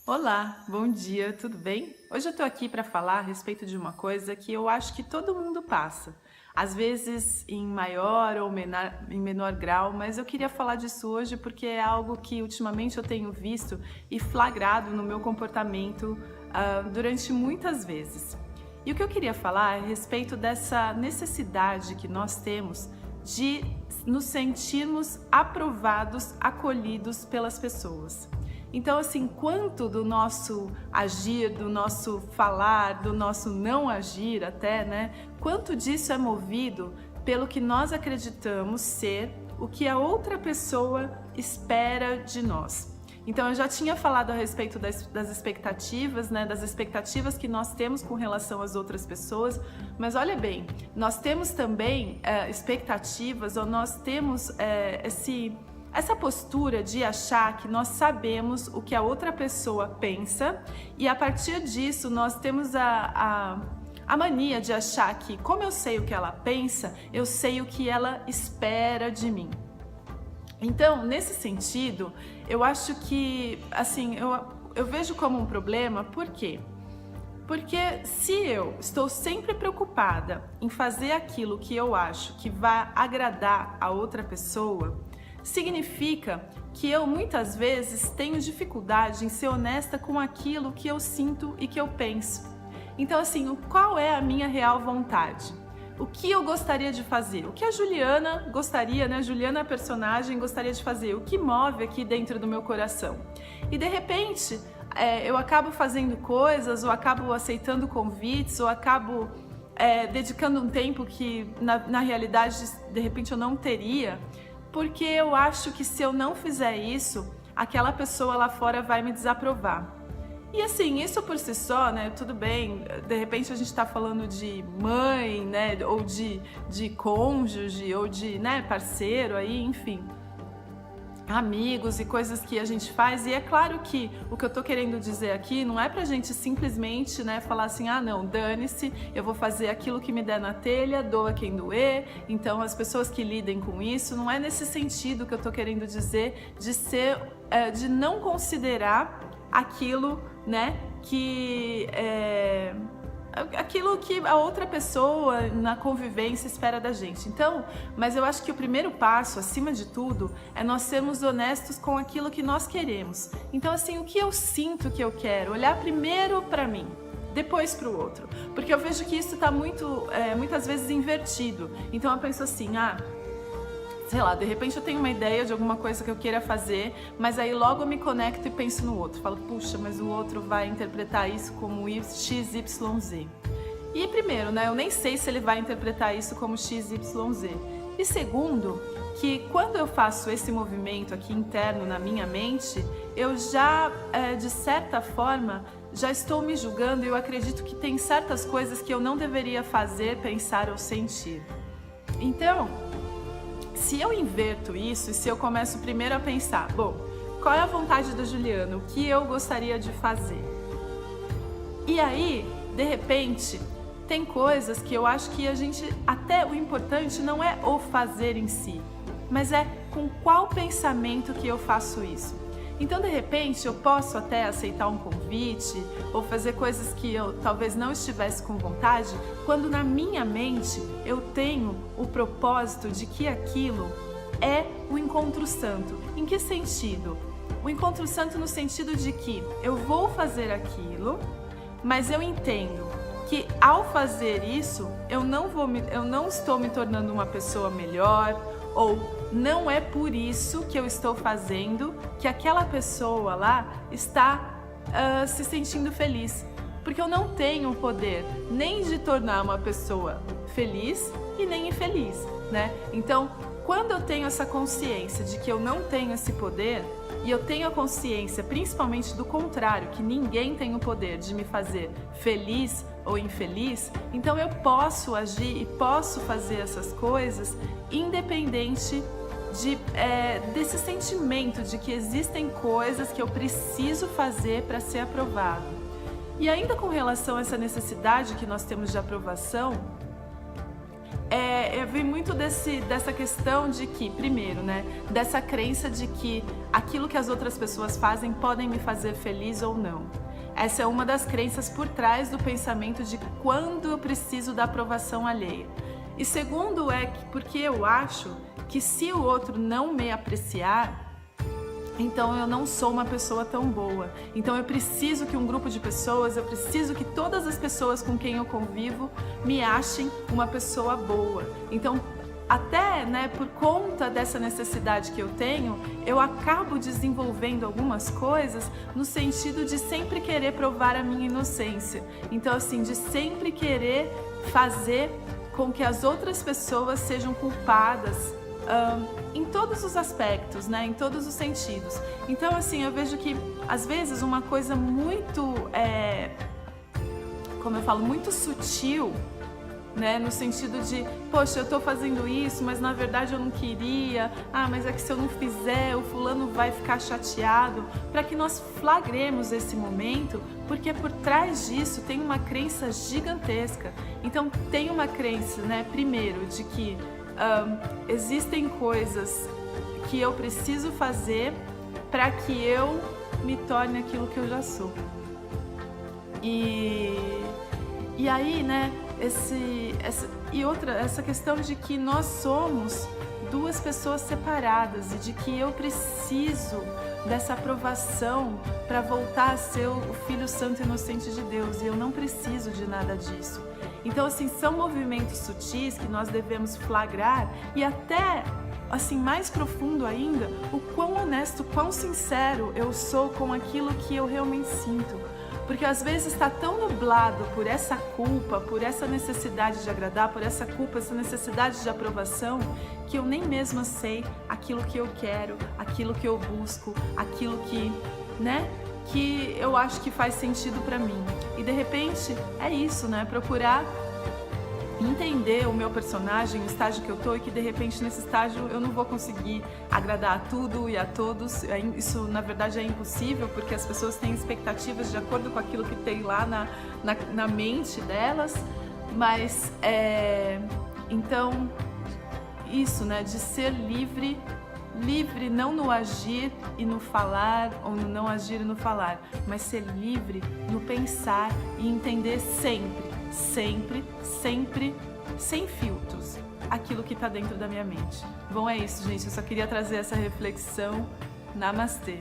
Olá, bom dia, tudo bem? Hoje eu tô aqui para falar a respeito de uma coisa que eu acho que todo mundo passa, às vezes em maior ou em menor grau, mas eu queria falar disso hoje porque é algo que ultimamente eu tenho visto e flagrado no meu comportamento durante muitas vezes. E o que eu queria falar é a respeito dessa necessidade que nós temos de nos sentirmos aprovados, acolhidos pelas pessoas. Então, assim, quanto do nosso agir, do nosso falar, do nosso não agir até, né? Quanto disso é movido pelo que nós acreditamos ser o que a outra pessoa espera de nós. Então, eu já tinha falado a respeito das expectativas, né? Das expectativas que nós temos com relação às outras pessoas, mas olha bem, nós temos também expectativas, ou nós temos essa postura de achar que nós sabemos o que a outra pessoa pensa e a partir disso nós temos a mania de achar que, como eu sei o que ela pensa, eu sei o que ela espera de mim. Então, nesse sentido, eu acho que, assim, eu vejo como um problema, por quê? Porque se eu estou sempre preocupada em fazer aquilo que eu acho que vai agradar a outra pessoa, significa que eu muitas vezes tenho dificuldade em ser honesta com aquilo que eu sinto e que eu penso. Então, assim, qual é a minha real vontade? O que eu gostaria de fazer? O que a Juliana gostaria, né? Juliana, a personagem, gostaria de fazer? O que move aqui dentro do meu coração? E de repente, eu acabo fazendo coisas, ou acabo aceitando convites, ou acabo dedicando um tempo que na realidade, de repente, eu não teria, porque eu acho que se eu não fizer isso, aquela pessoa lá fora vai me desaprovar. E assim, isso por si só, né, tudo bem, de repente a gente tá falando de mãe, né, ou de cônjuge, ou de, né, parceiro aí, enfim, amigos e coisas que a gente faz, e é claro que o que eu tô querendo dizer aqui não é pra gente simplesmente, né, falar assim, ah não, dane-se, eu vou fazer aquilo que me der na telha, doa quem doer, então as pessoas que lidem com isso, não é nesse sentido que eu tô querendo dizer de ser, de não considerar aquilo, né, aquilo que a outra pessoa na convivência espera da gente. Então, mas eu acho que o primeiro passo, acima de tudo, é nós sermos honestos com aquilo que nós queremos. Então, assim, o que eu sinto que eu quero, olhar primeiro para mim, depois para o outro, porque eu vejo que isso está muitas vezes invertido. Então eu penso assim, sei lá, de repente eu tenho uma ideia de alguma coisa que eu queira fazer, mas aí logo eu me conecto e penso no outro. Falo, puxa, mas o outro vai interpretar isso como XYZ. E primeiro, né, eu nem sei se ele vai interpretar isso como XYZ. E segundo, que quando eu faço esse movimento aqui interno na minha mente, eu já, de certa forma, já estou me julgando e eu acredito que tem certas coisas que eu não deveria fazer, pensar ou sentir. Então, se eu inverto isso e se eu começo primeiro a pensar, bom, qual é a vontade da Juliana? O que eu gostaria de fazer? E aí, de repente, tem coisas que eu acho que até o importante não é o fazer em si, mas é com qual pensamento que eu faço isso. Então, de repente, eu posso até aceitar um convite ou fazer coisas que eu talvez não estivesse com vontade, quando na minha mente eu tenho o propósito de que aquilo é o encontro santo. Em que sentido? O encontro santo no sentido de que eu vou fazer aquilo, mas eu entendo que ao fazer isso, eu não estou me tornando uma pessoa melhor, ou não é por isso que eu estou fazendo que aquela pessoa lá está se sentindo feliz. Porque eu não tenho o poder nem de tornar uma pessoa feliz e nem infeliz, né? Então, quando eu tenho essa consciência de que eu não tenho esse poder, e eu tenho a consciência principalmente do contrário, que ninguém tem o poder de me fazer feliz ou infeliz, então eu posso agir e posso fazer essas coisas independente desse sentimento de que existem coisas que eu preciso fazer para ser aprovado. E ainda com relação a essa necessidade que nós temos de aprovação, vem muito dessa questão de que, primeiro, né, dessa crença de que aquilo que as outras pessoas fazem podem me fazer feliz ou não. Essa é uma das crenças por trás do pensamento de quando eu preciso da aprovação alheia. E segundo porque eu acho que se o outro não me apreciar, então eu não sou uma pessoa tão boa. Então eu preciso que um grupo de pessoas, eu preciso que todas as pessoas com quem eu convivo me achem uma pessoa boa. Então, até, né, por conta dessa necessidade que eu tenho, eu acabo desenvolvendo algumas coisas no sentido de sempre querer provar a minha inocência. Então, assim, de sempre querer fazer com que as outras pessoas sejam culpadas em todos os aspectos, né? Em todos os sentidos. Então, assim, eu vejo que às vezes uma coisa muito, como eu falo, muito sutil, né? No sentido de, poxa, eu tô fazendo isso, mas na verdade eu não queria. Ah, mas é que se eu não fizer, o fulano vai ficar chateado. Para que nós flagremos esse momento, porque por trás disso tem uma crença gigantesca. Então, tem uma crença, né? Primeiro, de que existem coisas que eu preciso fazer para que eu me torne aquilo que eu já sou. E aí, né, essa questão de que nós somos duas pessoas separadas e de que eu preciso dessa aprovação para voltar a ser o Filho Santo e Inocente de Deus, e eu não preciso de nada disso. Então, assim, são movimentos sutis que nós devemos flagrar e até, assim, mais profundo ainda, o quão honesto, quão sincero eu sou com aquilo que eu realmente sinto. Porque às vezes está tão nublado por essa culpa, por essa necessidade de agradar, por essa culpa, essa necessidade de aprovação, que eu nem mesma sei aquilo que eu quero, aquilo que eu busco, aquilo que, né, que eu acho que faz sentido para mim. E de repente é isso, né? Procurar entender o meu personagem, o estágio que eu tô, e que de repente nesse estágio eu não vou conseguir agradar a tudo e a todos. Isso na verdade é impossível, porque as pessoas têm expectativas de acordo com aquilo que tem lá na mente delas. Mas então isso, né, de ser livre não no agir e no falar, ou no não agir e no falar, mas ser livre no pensar e entender sempre, sem filtros, aquilo que está dentro da minha mente. Bom, é isso, gente. Eu só queria trazer essa reflexão. Namastê!